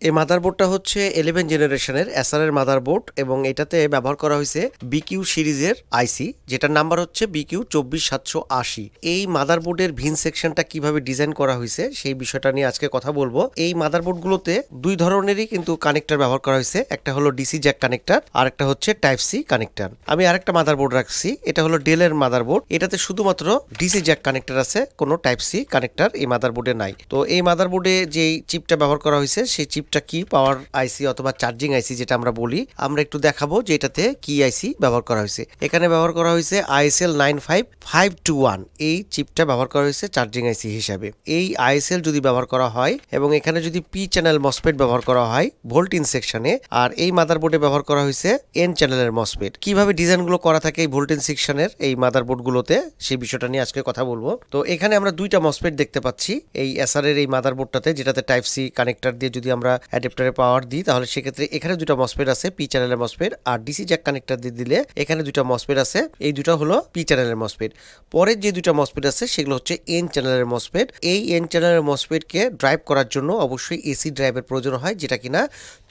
এই মাদারবোর্ডটা হচ্ছে 11 জেনারেশনের এসারের মাদারবোর্ড এবং এটাতে ব্যবহার করা হয়েছে বিকিউ সিরিজের আইসি, যেটার নাম্বার হচ্ছে বিকিউ 24780। এই মাদারবোর্ডের ভিন সেকশনটা কিভাবে ডিজাইন করা হয়েছে সেই বিষয়টা নিয়ে আজকে কথা বলবো। এই মাদারবোর্ডগুলোতে দুই ধরনেরই কিন্তু কানেক্টর ব্যবহার করা হয়েছে, একটা হলো ডিসি জ্যাক কানেক্টর আর একটা হচ্ছে টাইপ সি কানেক্টর। আমি আরেকটা মাদারবোর্ড রাখছি, এটা হলো ডেলের মাদারবোর্ড। এটাতে শুধুমাত্র ডিসি জ্যাক কানেক্টর আছে, কোনো টাইপ সি কানেক্টর এই মাদারবোর্ডে নাই। তো এই মাদারবোর্ডে যেই চিপটা ব্যবহার করা হয়েছে সেই চিপটা কি পাওয়ার আইসি অথবা চার্জিং আইসি যেটা আমরা বলি, আমরা একটু দেখাবো যে এটাতে কি আইসি ব্যবহার করা হয়েছে। এখানে ব্যবহার করা হয়েছে ISL 95521, এই চিপটা ব্যবহার করা হয়েছে চার্জিং আইসি হিসাবে। এই ISL যদি ব্যবহার করা হয় এবং এখানে যদি পি চ্যানেল মসফেট ব্যবহার করা হয় ভোল্ট ইন সেকশনে, আর এই মাদারবোর্ডে ব্যবহার করা হয়েছে এন চ্যানেলের মসফেট। কিভাবে ডিজাইনগুলো করা থাকে এই ভোল্ট ইন সেকশনের এই মাদারবোর্ডগুলোতে সেই বিষয়টা নিয়ে আজকে কথা বলবো। তো এখানে আমরা দুইটা মসফেট দেখতে পাচ্ছি এই এসআরের এই মাদারবোর্ডটাতে, যেটাতে টাইপ সি কানেক্টর দিয়ে যদি আমরা অ্যাডাপ্টারে পাওয়ার দিই তাহলে সেক্ষেত্রে এখানে দুটো মসফেট আছে, পি চ্যানেলের মসফেট, আর ডিসি জ্যাক কানেক্টর দিয়ে দিলে এখানে দুটো মসফেট আছে, এই দুটো হলো পি চ্যানেলের মসফেট। পরের যে দুটো মসফেট আছে সেগুলো হচ্ছে এন চ্যানেলের মসফেট। এই এন চ্যানেলের মসফেটকে ড্রাইভ করার জন্য অবশ্যই এসি ড্রাইভের প্রয়োজন হয়, যেটা কিনা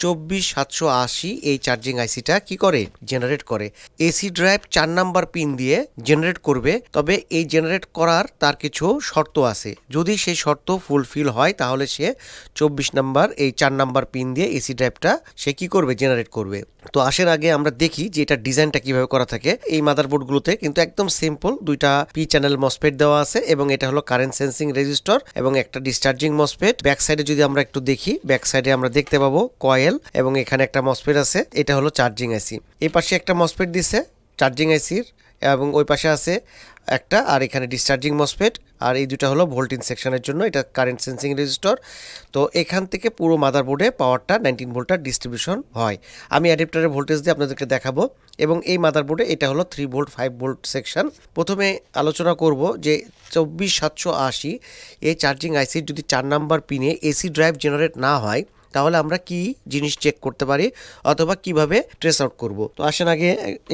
24780 এই চার্জিং আইসিটা কি করে, জেনারেট করে। এসি ড্রাইভ 4 নাম্বার পিন দিয়ে জেনারেট করবে, তবে এই জেনারেট করার তার কিছু শর্ত আছে। যদি সেই শর্ত ফুলফিল হয় তাহলে সে 24 নাম্বার এই 4 নাম্বার পিন দিয়ে এসি ড্রাইভটা সে কি করবে, জেনারেট করবে। তো আসার আগে আমরা দেখি যে এটা ডিজাইনটা কিভাবে করা থাকে। এই মাদারবোর্ডগুলোতে কিন্তু একদম সিম্পল, দুইটা পি চ্যানেল মসফেট দেওয়া আছে এবং এটা হলো কারেন্ট সেন্সিং রেজিস্টর এবং একটা ডিসচার্জিং মসফেট। ব্যাক সাইডে যদি আমরা একটু দেখি, ব্যাক সাইডে আমরা দেখতে পাবো কয়েল এবং এখানে একটা মসফেট আছে, এটা হলো চার্জিং আইসি। এই পাশে একটা মসফেট দিছে চার্জিং আইসির এবং ওই পাশে আছে একটা, আর এখানে ডিসচার্জিং মসফেট, আর এই দুটো হলো ভোল্ট ইন সেকশনের জন্য, এটা কারেন্ট সেন্সিং রেজিস্টর। তো এখান থেকে পুরো মাদারবোর্ডে পাওয়ারটা 19 ভোল্টার ডিস্ট্রিবিউশন হয়। আমি অ্যাডাপ্টারের ভোল্টেজ দিয়ে আপনাদেরকে দেখাবো। এবং এই মাদারবোর্ডে এটা হলো 3 ভোল্ট 5 ভোল্ট সেকশন। প্রথমে আলোচনা করব যে 24780 এই চার্জিং আইসির যদি 4 নাম্বার পিনে এসি ড্রাইভ জেনারেট না হয় তাহলে আমরা কি জিনিস চেক করতে পারি অথবা কিভাবে ট্রেস আউট করব। তো আসেন আগে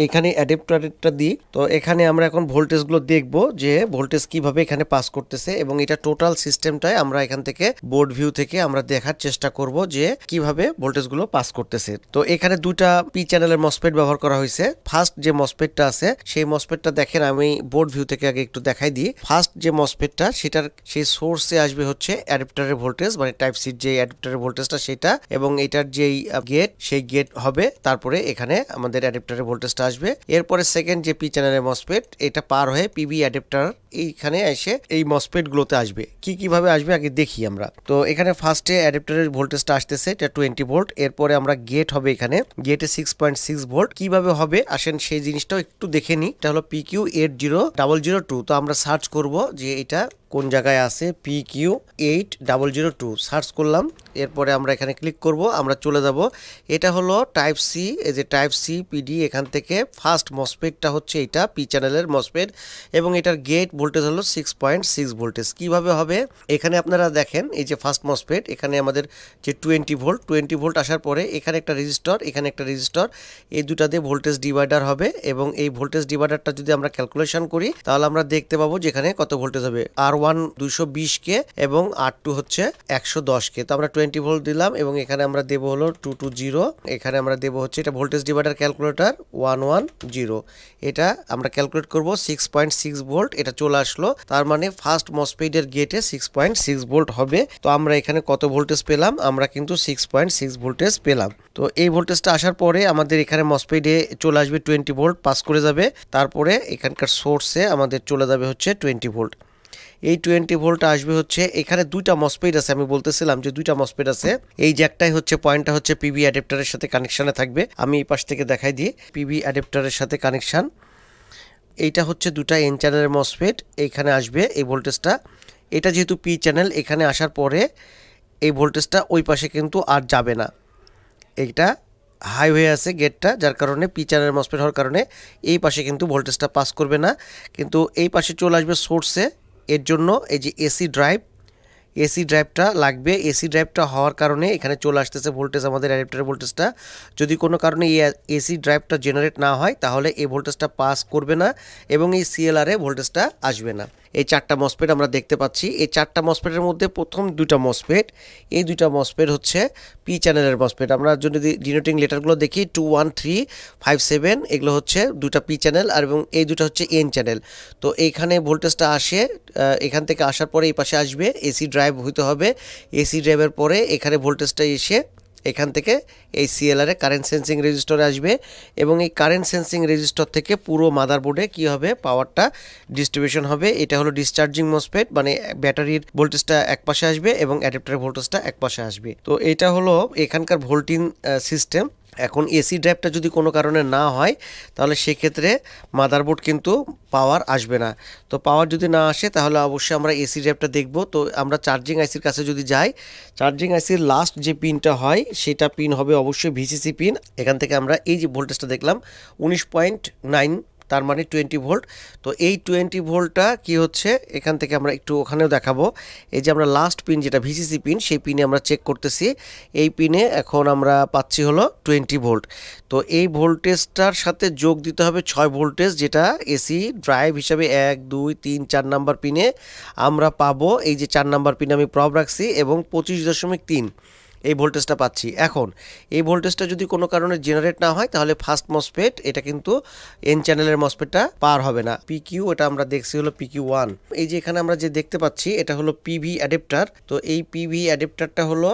এখানে অ্যাডাপ্টারটা দিই। তো এখানে আমরা এখন ভোল্টেজগুলো দেখব যে ভোল্টেজ কিভাবে এখানে পাস করতেছে, এবং এটা টোটাল সিস্টেমটাই আমরা এখান থেকে বোর্ড ভিউ থেকে আমরা দেখার চেষ্টা করব যে কিভাবে ভোল্টেজগুলো পাস করতেছে। তো এখানে দুটা পি চ্যানেলের মসফেট ব্যবহার করা হয়েছে। ফার্স্ট যে মসফেটটা আছে সেই মসফেটটা দেখেন, আমি বোর্ড ভিউ থেকে আগে একটু দেখাই দিই। ফার্স্ট যে মসফেটটা সেটার সেই সোর্সে আসবে হচ্ছে অ্যাডাপ্টারের ভোল্টেজ, মানে টাইপ সি যে অ্যাডাপ্টারের ভোল্টেজটা সেটা, এবং এটার যেই গেট সেই গেট হবে, তারপরে এখানে আমাদের অ্যাডাপ্টারের ভোল্টেজটা আসবে। এরপরে সেকেন্ড যে পি চ্যানেলের মসফেট, এটা পার হয়ে পিবি অ্যাডাপ্টার এইখানে এসে এই মসফেট গুলোতে আসবে। কিভাবে আসবে আগে দেখি আমরা। তো এখানে ফার্স্টে অ্যাডাপ্টারের ভোল্টেজটা আসতেছে, এটা 20 ভোল্ট। এরপরে আমরা গেট হবে, এখানে গেটে 6.6 ভোল্ট। কিভাবে হবে আসেন সেই জিনিসটাও একটু দেখে নিই। এটা হলো PQ80002। তো আমরা সার্চ করব যে এটা কোন জায়গায় আছে, PQ8002 সার্চ করলাম। এরপরে আমরা এখানে ক্লিক করব, আমরা চলে যাব। এটা হলো টাইপ সি, এই যে টাইপ সি পিডি, এখান থেকে ফার্স্ট মসফেটটা হচ্ছে এটা পি চ্যানেলের মসফেট, এবং এটার গেট ভোল্টেজ হলো 6.6 ভোল্টেজ। কিভাবে হবে এখানে আপনারা দেখেন, এই যে ফার্স্ট মসফেট, এখানে আমাদের যে 20 ভোল্ট আসার পরে এখানে একটা রেজিস্টর, এখানে একটা রেজিস্টর, এই দুটা দিয়ে ভোল্টেজ ডিভাইডার হবে, এবং এই ভোল্টেজ ডিভাইডারটা যদি আমরা ক্যালকুলেশন করি তাহলে আমরা দেখতে পাবো যে এখানে কত ভোল্টেজ হবে, R1 220 কে এবং R2 হচ্ছে 110 কে। তো আমরা 20 ভোল্ট দিলাম এবং এখানে আমরা দেব হলো 220, এখানে আমরা দেব হচ্ছে এটা ভোল্টেজ ডিভাইডার ক্যালকুলেটর 110। এটা আমরা ক্যালকুলেট করব 6.6 ভোল্ট, এটা চলে আসলো। তার মানে ফার্স্ট মসফেটের গেটে 6.6 ভোল্ট হবে। তো আমরা এখানে কত ভোল্টেজ পেলাম, আমরা কিন্তু 6.6 ভোল্টেজ পেলাম। তো এই ভোল্টেজটা আসার পরে আমাদের এখানে মসফেটে চলে আসবে 20 ভোল্ট পাস করে যাবে, তারপরে এখানকার সোর্সে আমাদের চলে যাবে হচ্ছে 20 ভোল্ট। এই 20 ভোল্ট আসবে হচ্ছে, এখানে দুইটা মসফেট আছে, আমি বলতেছিলাম যে দুইটা মসফেট আছে। এই যে একটাই হচ্ছে পয়েন্টটা হচ্ছে পিবি অ্যাডাপ্টারের সাথে কানেকশানে থাকবে, আমি এই পাশ থেকে দেখাই দিই। পিবি অ্যাডাপ্টারের সাথে কানেকশান, এইটা হচ্ছে দুটা এন চ্যানেলের মসফেট, এইখানে আসবে এই ভোল্টেজটা। এটা যেহেতু পি চ্যানেল, এখানে আসার পরে এই ভোল্টেজটা ওই পাশে কিন্তু আর যাবে না, এইটা হাই হয়ে আছে গেটটা, যার কারণে পি চ্যানেল মসফেট হওয়ার কারণে এই পাশে কিন্তু ভোল্টেজটা পাস করবে না, কিন্তু এই পাশে চলে আসবে সোর্সে। এর জন্য এই যে এসি ড্রাইভটা লাগবে। এসি ড্রাইভটা হওয়ার কারণে এখানে চলে আসতেছে ভোল্টেজ, আমাদের অ্যাডাপ্টারের ভোল্টেজটা। যদি কোনো কারণে এই এসি ড্রাইভটা জেনারেট না হয় তাহলে এই ভোল্টেজটা পাস করবে না এবং এই সিএলআরে ভোল্টেজটা আসবে না। এই 4টা মসফেট আমরা দেখতে পাচ্ছি। এই 4টা মসফেটের মধ্যে প্রথম 2টা মসফেট, এই 2টা মসফেট হচ্ছে পি চ্যানেলের মসফেট। আমরা যদি ডিনোটিং লেটারগুলো দেখি 21357 এগুলো হচ্ছে 2টা পি চ্যানেল, আর এবং এই 2টা হচ্ছে এন চ্যানেল। তো এইখানে ভোল্টেজটা আসে, এখান থেকে আসার পরে এই পাশে আসবে, এসি ড্রাইভ হইতে হবে। এসি ড্রাইভের পরে এখানে ভোল্টেজটা এসে এখান থেকে এই সিএলআরে কারেন্ট সেন্সিং রেজিস্টরে আসবে, এবং এই কারেন্ট সেন্সিং রেজিস্টর থেকে পুরো মাদারবোর্ডে কি হবে, পাওয়ারটা ডিস্ট্রিবিউশন হবে। এটা হলো ডিসচার্জিং মসফেট, মানে ব্যাটারির ভোল্টেজটা এক পাশে আসবে এবং অ্যাডাপ্টারের ভোল্টেজটা এক পাশে আসবে। তো এটা হলো এখানকার ভোল্টিং সিস্টেম। এখন এসি ড্রাইভটা যদি কোনো কারণে না হয় তাহলে সেক্ষেত্রে মাদারবোর্ড কিন্তু পাওয়ার আসবে না। তো পাওয়ার যদি না আসে তাহলে অবশ্যই আমরা এসি ড্রাইভটা দেখব। তো আমরা চার্জিং আইসির কাছে যদি যাই, চার্জিং আইসির লাস্ট যে পিনটা হয় সেটা পিন হবে অবশ্যই ভিসিসি পিন। এখান থেকে আমরা এই যে ভোল্টেজটা দেখলাম 19.9, তার মানে 20 ভোল্ট। তো এই 20 ভোল্টটা কি হচ্ছে, এখান থেকে আমরা একটু ওখানেও দেখাবো। এই যে আমরা লাস্ট পিন যেটা ভিসিসি পিন, সেই পিনে আমরা চেক করতেছি। এই পিনে এখন আমরা পাচ্ছি হলো 20 ভোল্ট। তো এই ভোল্টেজটার সাথে যোগ দিতে হবে 6 ভোল্টেজ, যেটা এসি ড্রাইভ হিসাবে 1 2 3 4 নাম্বার পিনে আমরা পাবো। এই যে 4 নাম্বার পিনে আমি প্রব রাখছি এবং 25.3 এই ভোল্টেজটা পাচ্ছি। এখন এই ভোল্টেজটা যদি কোনো কারণে জেনারেট না হয় তাহলে ফার্স্ট মসফেট এটা কিন্তু এন চ্যানেলের মসফেটটা পার হবে না। পিকিউ এটা আমরা দেখছি হলো PQ1। এই যে এখানে আমরা যে দেখতে পাচ্ছি এটা হলো পিভি অ্যাডাপ্টার। তো এই পিভি অ্যাডাপ্টারটা হলো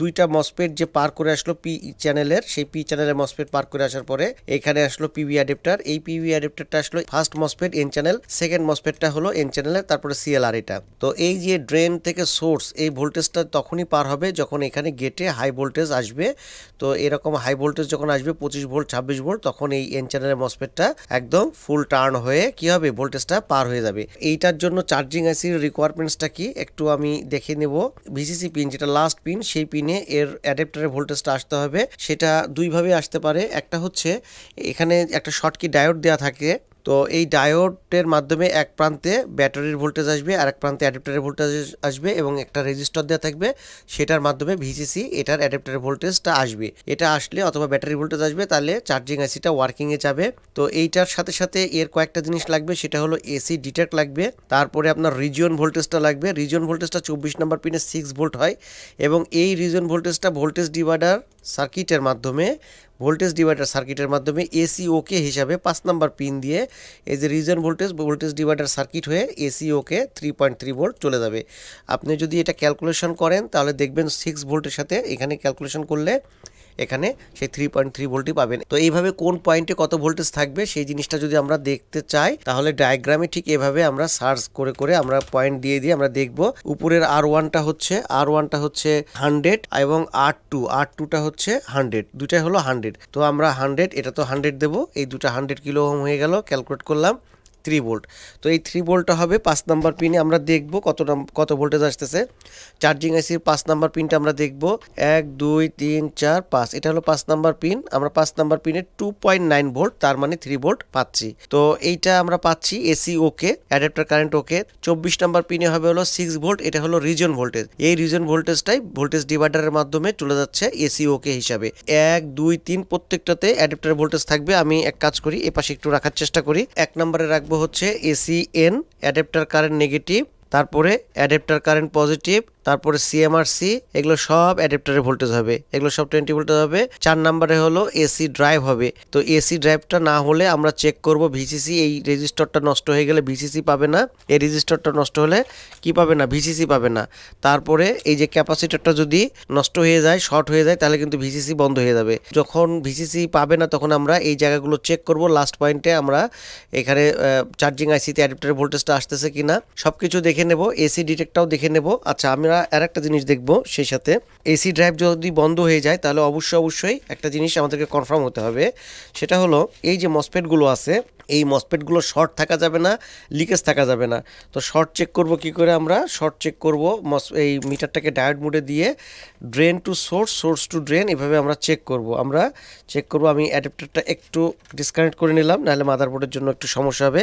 2টা মসফেট যে পার করে আসলো পি চ্যানেলের, সেই পি চ্যানেলের মসফেট পার করে আসার পরে এখানে আসলো পিভি অ্যাডাপ্টার। এই পিভি অ্যাডাপ্টারটা আসলো first MOSFET N channel, second মসফেটটা হলো এন চ্যানেলের, তারপরে সিএলআর এটা। তো এই যে ড্রেন থেকে সোর্স, এই ভোল্টেজটা তখনই পার হবে যখন এখানে গেটে হাই ভোল্টেজ আসবে। তো এরকম হাই ভোল্টেজ যখন আসবে 25 ভোল্ট 26 ভোল্ট, তখন এই এন চ্যানেলের মসফেটটা একদম ফুল টার্ন হয়ে কি হবে, ভোল্টেজটা পার হয়ে যাবে। এইটার জন্য চার্জিং আইসির রিকোয়ারমেন্টসটা কি একটু আমি দেখে নেব। ভিসিসি পিন যেটা লাস্ট পিন, সেই পিনে এর অ্যাডাপ্টারের ভোল্টেজটা আসতে হবে। সেটা দুইভাবে আসতে পারে। একটা হচ্ছে এখানে একটা শর্টকি ডায়োড দেওয়া থাকে, তো এই ডায়োডের মাধ্যমে এক প্রান্তে ব্যাটারির ভোল্টেজ আসবে আর এক প্রান্তে অ্যাডাপ্টারের ভোল্টেজ আসবে, এবং একটা রেজিস্টর দেওয়া থাকবে, সেটার মাধ্যমে ভিসিসি এটার অ্যাডাপ্টারের ভোল্টেজটা আসবে। এটা আসলে অথবা ব্যাটারি ভোল্টেজ আসবে, তাহলে চার্জিং আইসিটা ওয়ার্কিংয়ে যাবে। তো এইটার সাথে সাথে এর কয়েকটা জিনিস লাগবে, সেটা হলো এসি ডিটেক্ট লাগবে, তারপরে আপনার রিজিয়ন ভোল্টেজটা লাগবে। রিজিয়ন ভোল্টেজটা 24 নম্বর পিনে 6 ভোল্ট হয়, এবং এই রিজিয়ন ভোল্টেজটা ভোল্টেজ ডিভাইডার সার্কিটের মাধ্যমে এসিওকে হিসাবে 5 নাম্বার পিন দিয়ে এই যে রিজন ভোল্টেজ ডিভাইডার সার্কিট হয়ে এসিওকে 3.3 ভোল্ট চলে যাবে। আপনি যদি এটা ক্যালকুলেশন করেন তাহলে দেখবেন 6 ভোল্টের সাথে এখানে ক্যালকুলেশন করলে এখানে সেই 3.3 ভোল্টই পাবেন। তো এইভাবে কোন পয়েন্টে কত ভোল্টেজ থাকবে সেই জিনিসটা যদি আমরা দেখতে চাই তাহলে ডায়াগ্রামে ঠিক এভাবে আমরা সার্চ করে করে আমরা পয়েন্ট দিয়ে দিয়ে আমরা দেখব। উপরের R1টা হচ্ছে 100 এবং R2টা হচ্ছে 100, দুটাই হলো 100। তো আমরা 100, এটা তো 100 দেব, এই দুটো 100 কিলো ওহম হয়ে গেল, ক্যালকুলেট করলাম 3 ভোল্ট। তো এই 3 ভোল্টটা হবে 5 নাম্বার পিনে। আমরা দেখব কত ভোল্টেজ আসতেছে। চার্জিং আইসির 5 নাম্বার পিনটা আমরা দেখব, 1 2 3 4 5, এটা হলো 5 নাম্বার পিন। আমরা 5 নাম্বার পিনে 2.9 ভোল্ট, তার মানে 3 ভোল্ট পাচ্ছি। তো এইটা আমরা পাচ্ছি এসি ওকে, অ্যাডাপ্টার কারেন্ট ওকে। 24 নাম্বার পিনে হবে হলো 6 ভোল্ট, এটা হলো রিজন ভোল্টেজ। এই রিজন ভোল্টেজটাই ভোল্টেজ ডিভাইডারের মাধ্যমে চলে যাচ্ছে এসি ওকে হিসাবে। 1 2 3 প্রত্যেকটাতে অ্যাডাপ্টার ভোল্টেজ থাকবে। আমি এক কাজ করি, এ পাশে একটু রাখার চেষ্টা করি। 1 নম্বরে রাখবো হচ্ছে এসিএন, অ্যাডাপ্টার কারেন্ট নেগেটিভ, তারপরে অ্যাডাপ্টার কারেন্ট পজিটিভ, তারপরে সিএমআরসি, এগুলো সব অ্যাডাপ্টারের ভোল্টেজ হবে, এগুলো সব 20 ভোল্টেজ হবে। 4 নম্বরে হলো এসি ড্রাইভ হবে। তো এসি ড্রাইভটা না হলে আমরা চেক করব ভিসিসি, এই রেজিস্টরটা নষ্ট হয়ে গেলে ভিসিসি পাবে না, এই রেজিস্টরটা নষ্ট হলে কি পাবে না, ভিসিসি পাবে না। তারপরে এই যে ক্যাপাসিটরটা যদি নষ্ট হয়ে যায়, শর্ট হয়ে যায়, তাহলে কিন্তু ভিসিসি বন্ধ হয়ে যাবে। যখন ভিসিসি পাবে না তখন আমরা এই জায়গাগুলো চেক করব। লাস্ট পয়েন্টে আমরা এখানে চার্জিং আইসিতে অ্যাডাপ্টারের ভোল্টেজটা আসতেছে কিনা সবকিছু দেখে নেব, এসি ডিটেক্টটাও দেখে নেব। আচ্ছা, আমরা আরেকটা জিনিস দেখব, সেই সাথে এসি ড্রাইভ যদি বন্ধ হয়ে যায় তাহলে অবশ্যই একটা জিনিস আমাদেরকে কনফার্ম হতে হবে, সেটা হলো এই যে মসফেটগুলো আছে, এই মসফেটগুলো শর্ট থাকা যাবে না, লিকেজ থাকা যাবে না। তো শর্ট চেক করব কি করে, আমরা শর্ট চেক করব এই মিটারটাকে ডায়োড মোডে দিয়ে drain to source to drain, এভাবে আমরা চেক করব। আমি অ্যাডাপ্টারটা একটু ডিসকানেক্ট করে নিলাম, নাহলে মাদারবোর্ডের জন্য একটু সমস্যা হবে।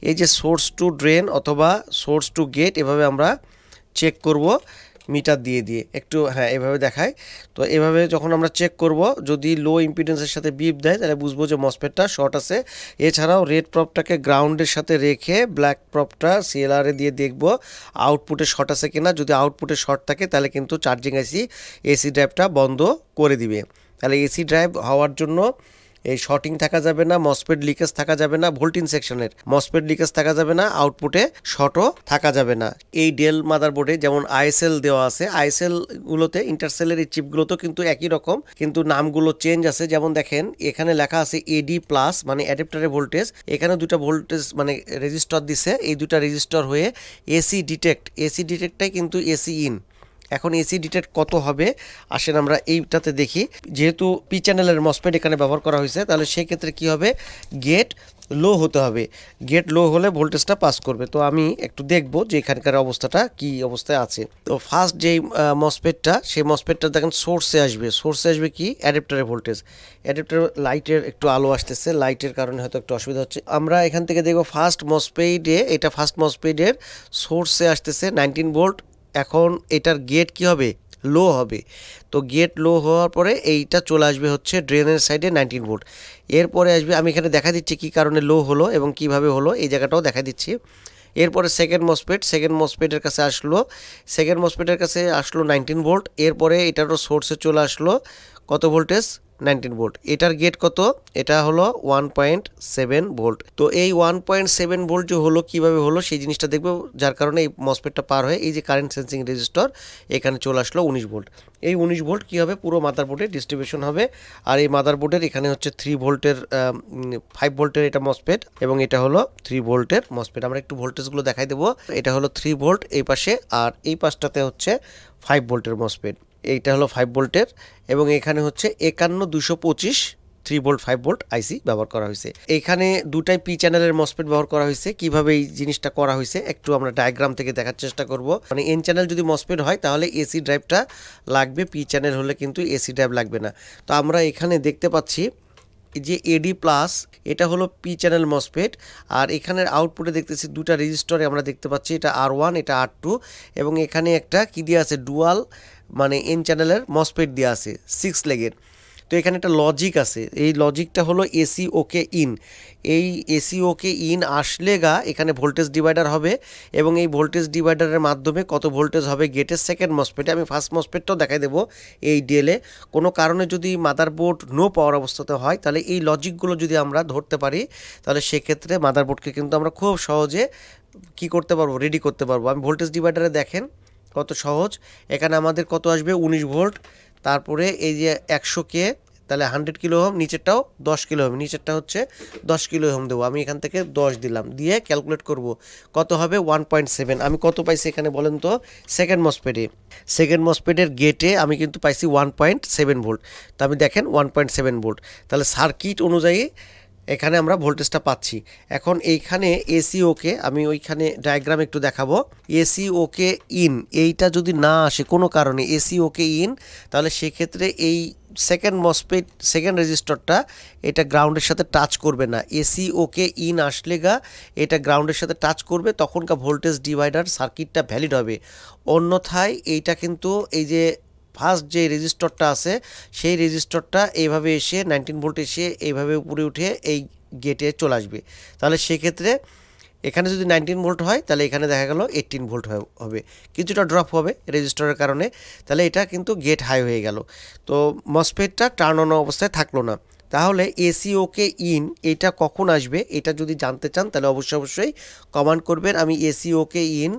এই যে সোর্স টু ড্রেন অথবা সোর্স টু গেট, এভাবে আমরা চেক করব। মিটার দিয়ে দিয়ে একটু হ্যাঁ এভাবে দেখায়। তো এভাবে যখন আমরা চেক করব যদি লো ইম্পিডেন্সের সাথে বিপ দেয় তাহলে বুঝবো যে মসফেটটা শর্ট আছে। এছাড়াও রেড প্রপটাকে গ্রাউন্ডের সাথে রেখে ব্ল্যাক প্রপটা সিএলআরে দিয়ে দেখব আউটপুটে শর্ট আছে কিনা। যদি আউটপুটে শর্ট থাকে তাহলে কিন্তু চার্জিং আইসি এসি ড্রাইভটা বন্ধ করে দিবে। তাহলে এসি ড্রাইভ হওয়ার জন্য এই শর্টিং থাকা যাবে না, মসফেট লিকেজ থাকা যাবে না, ভোল্টিন সেকশনের মসফেট লিকেজ থাকা যাবে না, আউটপুটে শর্টও থাকা যাবে না। এই ডেল মাদারবোর্ডে যেমন আইএসএল দেওয়া আছে, আইএসএল গুলোতে ইন্টারসেলের এই চিপগুলোতেও কিন্তু একই রকম, কিন্তু নামগুলো চেঞ্জ আছে। যেমন দেখেন এখানে লেখা আছে এডি প্লাস মানে অ্যাডাপ্টারের ভোল্টেজ, এখানে দুটো ভোল্টেজ মানে রেজিস্টার দিছে, এই দুটো রেজিস্টার হয়ে এসি ডিটেক্টটাই কিন্তু এসি ইন। এখন এসি ডিটেক্ট কত হবে আসেন আমরা এইটাতে দেখি। যেহেতু পি চ্যানেলের মসফেট এখানে ব্যবহার করা হয়েছে তাহলে সেক্ষেত্রে কি হবে, গেট লো হতে হবে। গেট লো হলে ভোল্টেজটা পাস করবে। তো আমি একটু দেখব যে এখানকার অবস্থাটা কি অবস্থায় আছে। তো ফার্স্ট যেই মসফেটটা, সেই মসফেটটা দেখেন সোর্সে আসবে কি অ্যাডাপ্টারের ভোল্টেজ। অ্যাডাপ্টার লাইটের একটু আলো আসতেছে, লাইটের কারণে হয়তো একটু অসুবিধা হচ্ছে। আমরা এখান থেকে দেখব ফার্স্ট মসফেটের সোর্সে আসতেছে 19 ভোল্ট। এখন এটার গেট কি হবে, লো হবে। তো গেট লো হওয়ার পরে এইটা চলে আসবে হচ্ছে ড্রেনের সাইডে 19 ভোল্ট। এরপরে আসবে, আমি এখানে দেখা দিচ্ছি কী কারণে লো হলো এবং কিভাবে হলো, এই জায়গাটাও দেখা দিচ্ছি। এরপরে সেকেন্ড মসফেটের কাছে আসলো 19 ভোল্ট। এরপরে এটারও সোর্সে চলে আসলো কত ভোল্টেজ, 19 ভোল্ট। এটার গেট কত, এটা হলো 1.7 ভোল্ট। তো এই 1.7 ভোল্ট যে হলো কিভাবে হলো সেই জিনিসটা দেখবো, যার কারণে এই মসফেটটা পার হয়ে এই যে কারেন্ট সেন্সিং রেজিস্টর এখানে চলে আসলো 19 ভোল্ট। এই 19 ভোল্ট কী হবে, পুরো মাদারবোর্ডে ডিস্ট্রিবিউশন হবে। আর এই মাদারবোর্ডের এখানে হচ্ছে 3 ভোল্টের 5 ভোল্টের এটা মসফেট এবং এটা হলো 3 ভোল্টের মসফেট। আমরা একটু ভোল্টেজগুলো দেখাই দেবো। এটা হলো 3 ভোল্ট এই পাশে, আর এই পাশটাতে হচ্ছে 5 ভোল্টের মসফেট। এইটা হলো 5 ভোল্টের এবং এখানে হচ্ছে 51225 3 ভোল্ট 5 ভোল্ট আইসি ব্যবহার করা হয়েছে। এখানে দুটাই পি চ্যানেলের মসফেট ব্যবহার করা হয়েছে। কিভাবে এই জিনিসটা করা হয়েছে একটু আমরা ডায়াগ্রাম থেকে দেখার চেষ্টা করব। মানে এন চ্যানেল যদি মসফেট হয় তাহলে এসি ড্রাইভটা লাগবে, পি চ্যানেল হলে কিন্তু এসি ড্রাইভ লাগবে না। তো আমরা এখানে দেখতে পাচ্ছি যে এডি প্লাস এটা হলো পি চ্যানেল মসফেট, আর এখানের আউটপুটে দেখতেছি দুটা রেজিস্টরে আমরা দেখতে পাচ্ছি, এটা R1 এটা R2 এবং এখানে একটা কি দিয়ে আছে, ডুয়াল মানে এন চ্যানেলের মসফেট দিয়ে আছে 6 লেগের। তো এখানে একটা লজিক আছে, এই লজিকটা হলো এসি ওকে ইন। এই এসি ওকে ইন আসলে এখানে ভোল্টেজ ডিভাইডার হবে এবং এই ভোল্টেজ ডিভাইডারের মাধ্যমে কত ভোল্টেজ হবে গেটের সেকেন্ড মসফেটে। আমি ফার্স্ট মসফেটটাও দেখাই দেবো। এই ডিএলএ কোনো কারণে যদি মাদারবোর্ড নো পাওয়ার অবস্থাতে হয় তাহলে এই লজিকগুলো যদি আমরা ধরতে পারি তাহলে সেক্ষেত্রে মাদারবোর্ডকে কিন্তু আমরা খুব সহজে কি করতে পারবো, রেডি করতে পারবো। আমি ভোল্টেজ ডিভাইডারে দেখেন কত সহজ, এখানে আমাদের কত আসবে 19 ভোল্ট, তারপরে এই যে 100K তাহলে 100 কিলো ওহম, নিচেরটাও 10 কিলো ওহম, নিচেরটা হচ্ছে 10 কিলো ওহম দেবো। আমি এখান থেকে 10 দিলাম, দিয়ে ক্যালকুলেট করব কত হবে 1.7। আমি কত পাইছি এখানে বলেন তো, সেকেন্ড মসফেটের গেটে আমি কিন্তু পাইছি 1.7 ভোল্ট। তো আমি দেখেন 1.7 ভোল্ট, তাহলে সার্কিট অনুযায়ী এখানে আমরা ভোল্টেজটা পাচ্ছি। এখন এইখানে এসি ওকে, আমি ওইখানে ডায়াগ্রাম একটু দেখাবো। এসি ওকে ইন এইটা যদি না আসে কোনো কারণে এসি ওকে ইন, তাহলে সেক্ষেত্রে এই সেকেন্ড রেজিস্টরটা এটা গ্রাউন্ডের সাথে টাচ করবে না। এসি ওকে ইন আসলে এটা গ্রাউন্ডের সাথে টাচ করবে, তখনকার ভোল্টেজ ডিভাইডার সার্কিটটা ভ্যালিড হবে। অন্যথায় এইটা কিন্তু এই যে ফার্স্ট যে রেজিস্টরটা আছে সেই রেজিস্টরটা এইভাবে এসে 19 ভোল্ট এসে এইভাবে উপরে উঠে এই গেটে চলে আসবে। তাহলে সেক্ষেত্রে এখানে যদি 19 ভোল্ট হয় তাহলে এখানে দেখা গেল 18 ভোল্ট হবে, কিছুটা ড্রপ হবে রেজিস্টরের কারণে, তাহলে এটা কিন্তু গেট হাই হয়ে গেল। তো মসফেটটা টার্ন অন অবস্থায় থাকলো না। তাহলে এসি ওকে ইন এটা কখন আসবে এটা যদি জানতে চান তাহলে অবশ্যই কমেন্ট করবেন। আমি এসি ওকে ইন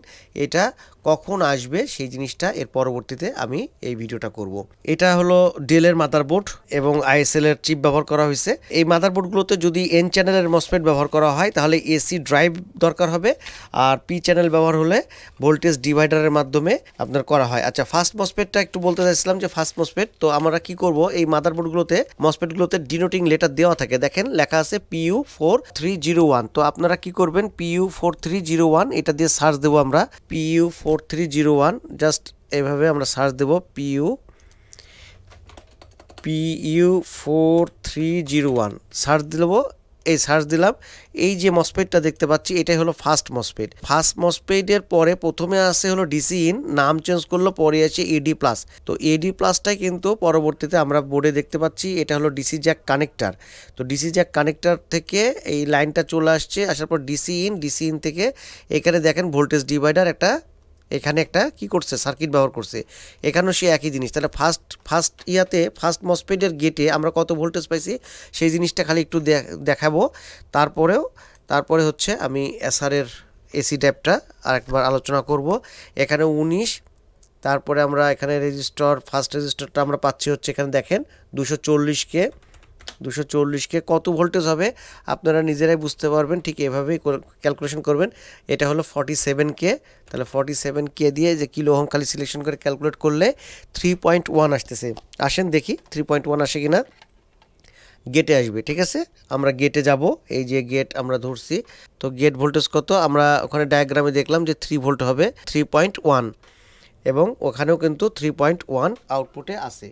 এটা কখন আসবে সেই জিনিসটা এর পরবর্তীতে আমি এই ভিডিওটা করব। এটা হলো ডেলের মাদারবোর্ড এবং আইএসএল এর চিপ ব্যবহার করা হয়েছে। এই মাদারবোর্ডগুলোতে যদি এন চ্যানেলের মসফেট ব্যবহার করা হয় তাহলে এসি ড্রাইভ দরকার হবে, আর পি চ্যানেল ব্যবহার হলে ভোল্টেজ ডিভাইডারের মাধ্যমে আপনার করা হয়। আচ্ছা, ফার্স্ট মসফেটটা একটু বলতে চাইছিলাম যে ফার্স্ট মসফেট, তো আমরা কি করব, এই মাদারবোর্ডগুলোতে মসফেটগুলোতে ডিনোটিং লেটার দেওয়া থাকে, দেখেন লেখা আছে PU4301। তো আপনারা কি করবেন, PU4301 এটা দিয়ে সার্চ দেবো আমরা, PU4301 জাস্ট এভাবে আমরা সার্চ দেবো, PU4301 সার্চ দেবো। এই সার্চ দিলাম, এই যে মসফেটটা দেখতে পাচ্ছি এটাই হলো ফার্স্ট মসফেট। ফার্স্ট মসফেটের পরে প্রথমে আসে হলো ডিসি ইন, নাম চেঞ্জ করলো, পরে আছে এডি প্লাস। তো এডি প্লাসটাই কিন্তু পরবর্তীতে আমরা বোর্ডে দেখতে পাচ্ছি এটা হলো ডিসি জ্যাক কানেক্টার। তো ডিসি জ্যাক কানেক্টার থেকে এই লাইনটা চলে আসছে, আসার পর ডিসি ইন থেকে এখানে দেখেন ভোল্টেজ ডিভাইডার একটা এখানে একটা কি করছে সার্কিট ব্যবহার করছে, এখানেও সে একই জিনিস। তাহলে ফার্স্ট মসফেটের গেটে আমরা কত ভোল্টেজ পাইছি সেই জিনিসটা খালি একটু দেখাবো। তারপরে হচ্ছে আমি এসআরের এসি ট্যাপটা আরেকবার আলোচনা করব। এখানে 19, তারপরে আমরা এখানে ফার্স্ট রেজিস্টরটা আমরা পাচ্ছি হচ্ছে এখানে দেখেন 240K কত ভোল্টেজ হবে আপনারা নিজেরাই বুঝতে পারবেন, ঠিক এভাবেই ক্যালকুলেশন করবেন। এটা হলো 47K, তাহলে 47K দিয়ে যে কিলো ওহম খালি সিলেকশন করে ক্যালকুলেট করলে 3.1 আসতেছে। আসেন দেখি 3.1 আসে কিনা। গেটে আসবে, ঠিক আছে, আমরা গেটে যাব। এই যে গেট আমরা ধরছি, তো গেট ভোল্টেজ কত আমরা ওখানে ডায়াগ্রামে দেখলাম যে 3 ভোল্ট হবে 3.1, এবং ওখানেও কিন্তু 3.1 আউটপুটে আসে।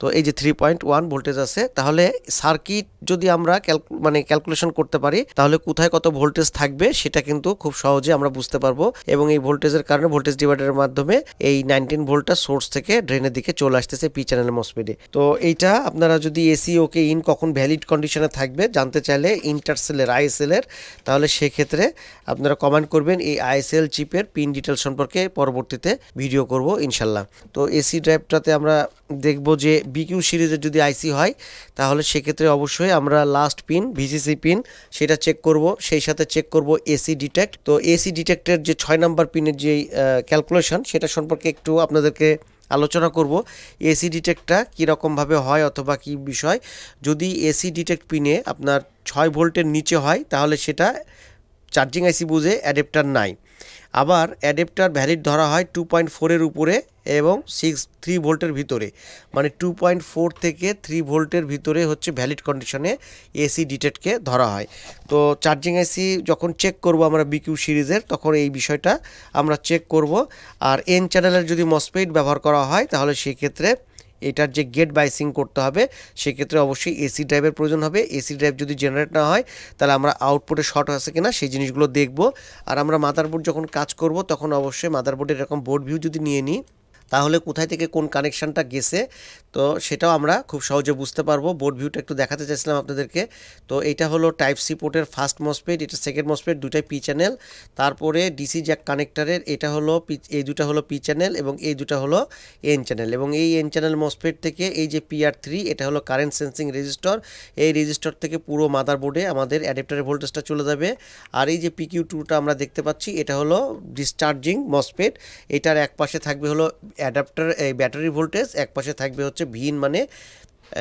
তো এই যে 3.1 ভোল্টেজ আছে, তাহলে সার্কিট যদি আমরা ক্যালকুলেশন করতে পারি তাহলে কোথায় কত ভোল্টেজ থাকবে সেটা কিন্তু খুব সহজে আমরা বুঝতে পারবো। এবং এই ভোল্টেজের কারণে ভোল্টেজ ডিভাইডারের মাধ্যমে এই 19 ভোল্টটা সোর্স থেকে ড্রেনের দিকে চলে আসতেছে পি চ্যানেল মসফেটে। তো এইটা আপনারা যদি এসি ওকে ইন কখন ভ্যালিড কন্ডিশনে থাকবে জানতে চাইলে ইন্টারসেলের আইএসএলের, তাহলে সেক্ষেত্রে আপনারা কমেন্ট করবেন। এই আইএসএল চিপের পিন ডিটেল সম্পর্কে পরবর্তীতে ভিডিও করব ইনশাল্লাহ। তো এসি ড্রাইভটাতে আমরা দেখব যে বিকিউ সিরিজের যদি আইসি হয় তাহলে সেক্ষেত্রে অবশ্যই আমরা লাস্ট পিন ভিসিসি পিন সেটা চেক করব, সেই সাথে চেক করব এসি ডিটেক্ট। তো এসি ডিটেক্টের যে 6 নাম্বার পিনের যে ক্যালকুলেশন সেটা সম্পর্কে একটু আপনাদেরকে আলোচনা করব। এসি ডিটেক্টটা কীরকমভাবে হয় অথবা কি বিষয়। যদি এসি ডিটেক্ট পিনে আপনার 6 ভোল্টের নিচে হয় তাহলে সেটা চার্জিং আইসি বুঝে অ্যাডাপ্টার নাই। আবার অ্যাডাপ্টার ভ্যালিড ধরা হয় 2.4 উপরে এবং 3 ভোল্টের ভিতরে, মানে 2.4 থেকে 3 ভোল্টের ভিতরে হচ্ছে ভ্যালিড কন্ডিশনে এসি ডিটেক্টকে ধরা হয়। তো চার্জিং আইসি যখন চেক করব আমরা বিকিউ সিরিজের, তখন এই বিষয়টা আমরা চেক করব। আর এন চ্যানেলের যদি মসফেট ব্যবহার করা হয় তাহলে সেই ক্ষেত্রে এটার যে গেট বাইসিং করতে হবে সেক্ষেত্রে অবশ্যই এসি ড্রাইভের প্রয়োজন হবে। এসি ড্রাইভ যদি জেনারেট না হয় তাহলে আমরা আউটপুটে শর্ট আছে কিনা সেই জিনিসগুলো দেখব। আর আমরা মাদারবোর্ড যখন কাজ করব তখন অবশ্যই মাদারবোর্ডের এরকম বোর্ড ভিউ যদি নিয়ে নিই তাহলে কোথায় থেকে কোন কানেকশানটা গেছে তো সেটাও আমরা খুব সহজে বুঝতে পারবো। বোর্ড ভিউটা একটু দেখাতে চাইছিলাম আপনাদেরকে। তো এইটা হলো টাইপ সি পোর্টের ফার্স্ট মসফেট, এটা সেকেন্ড মসফেট, দুটাই পি চ্যানেল। তারপরে ডিসি জ্যাক কানেক্টারের এটা হলো এই দুটা হলো পি চ্যানেল এবং এই দুটা হলো এন চ্যানেল। এবং এই এন চ্যানেল মসফেট থেকে এই যে PR3 এটা হলো কারেন্ট সেন্সিং রেজিস্টর, এই রেজিস্টর থেকে পুরো মাদারবোর্ডে আমাদের অ্যাডাপ্টারের ভোল্টেজটা চলে যাবে। আর এই যে PQ2টা আমরা দেখতে পাচ্ছি এটা হলো ডিসচার্জিং মসফেট, এটার এক পাশে থাকবে হলো অ্যাডাপ্টার এই ব্যাটারি ভোল্টেজ, এক পাশে থাকবে হচ্ছে ভিন মানে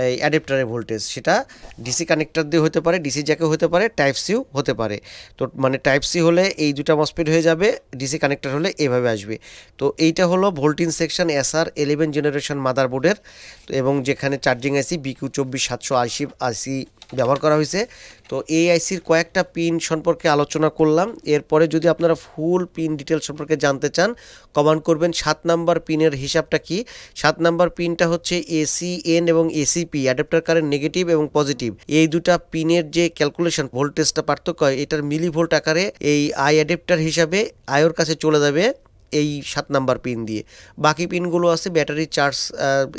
এই অ্যাডাপ্টারের ভোল্টেজ। সেটা ডিসি কানেক্টর দিয়ে হতে পারে, ডিসি জ্যাকেও হতে পারে, টাইপ সিও হতে পারে। তো মানে টাইপ সি হলে এই দুটা মসফেট হয়ে যাবে, ডিসি কানেক্টর হলে এভাবে আসবে। তো এইটা হলো ভোল্টিন সেকশন SR11 জেনারেশন মাদারবোর্ডের, এবং যেখানে চার্জিং আইসি BQ24780 ব্যবহার করা হয়েছে। তো এই আইসির কয়েকটা পিন সম্পর্কে আলোচনা করলাম। এরপরে যদি আপনারা ফুল পিন ডিটেল সম্পর্কে জানতে চান কমেন্ট করবেন। 7 নাম্বার পিনের হিসাবটা কি? 7 নাম্বার পিনটা হচ্ছে ACN এবং ACP অ্যাডাপ্টার কারেন্ট নেগেটিভ এবং পজিটিভ, এই দুটা পিনের যে ক্যালকুলেশন ভোল্টেজটা পার্থক্য হয় এটার মিলিভোল্ট আকারে এই আই অ্যাডাপ্টার হিসাবে আয়োর কাছে চলে যাবে এই 7 নাম্বার পিন দিয়ে। বাকি পিনগুলো আছে ব্যাটারি চার্জ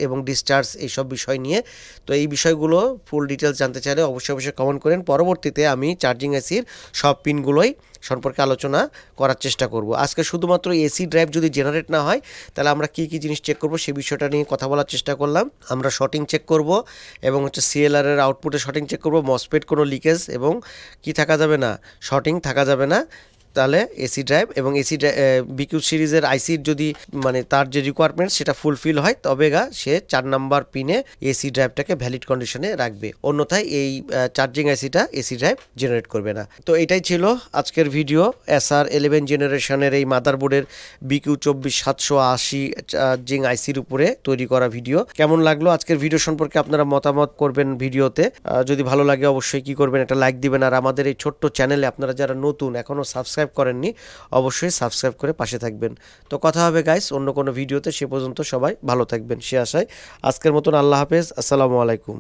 এবং ডিসচার্জ এইসব বিষয় নিয়ে। তো এই বিষয়গুলো ফুল ডিটেলস জানতে চাইলে অবশ্যই কমেন্ট করেন। পরবর্তীতে আমি চার্জিং আইসির সব পিনগুলোই সম্পর্কে আলোচনা করার চেষ্টা করব। আজকে শুধুমাত্র এসি ড্রাইভ যদি জেনারেট না হয় তাহলে আমরা কি কি জিনিস চেক করব সেই বিষয়টা নিয়ে কথা বলার চেষ্টা করলাম। আমরা শর্টিং চেক করব এবং হচ্ছে CLR এর আউটপুটে শর্টিং চেক করব, মসফেট কোনো লিকেজ এবং কি থাকা যাবে না, শর্টিং থাকা যাবে না। তাহলে এসি ড্রাইভ এবং বিকিউ সিরিজের আইসির যদি মানে তার যে রিকোয়ারমেন্ট সেটা ফুলফিল হয় তবে সে 4 নাম্বার পিনে এসি ড্রাইভটাকে ভ্যালিড কন্ডিশনে রাখবে, অন্যথায় এই চার্জিং আইসিটা এসি ড্রাইভ জেনারেট করবে না। তো এটাই ছিল আজকের ভিডিও SR11 জেনারেশনের এই মাদারবোর্ডের BQ24780 চার্জিং আইসির উপরে তৈরি করা ভিডিও। কেমন লাগলো আজকের ভিডিও সম্পর্কে আপনারা মতামত করবেন ভিডিওতে। যদি ভালো লাগে অবশ্যই কি করবেন, একটা লাইক দিবেন। আর আমাদের এই ছোট্ট চ্যানেলে আপনারা যারা নতুন এখনও সাবস্ক্রাইব করেননি অবশ্যই সাবস্ক্রাইব করে পাশে থাকবেন। তো কথা হবে গাইস অন্য কোনো ভিডিওতে, সে পর্যন্ত সবাই ভালো থাকবেন সে আশায় আজকের মতন আল্লাহ হাফেজ, আসসালামু আলাইকুম।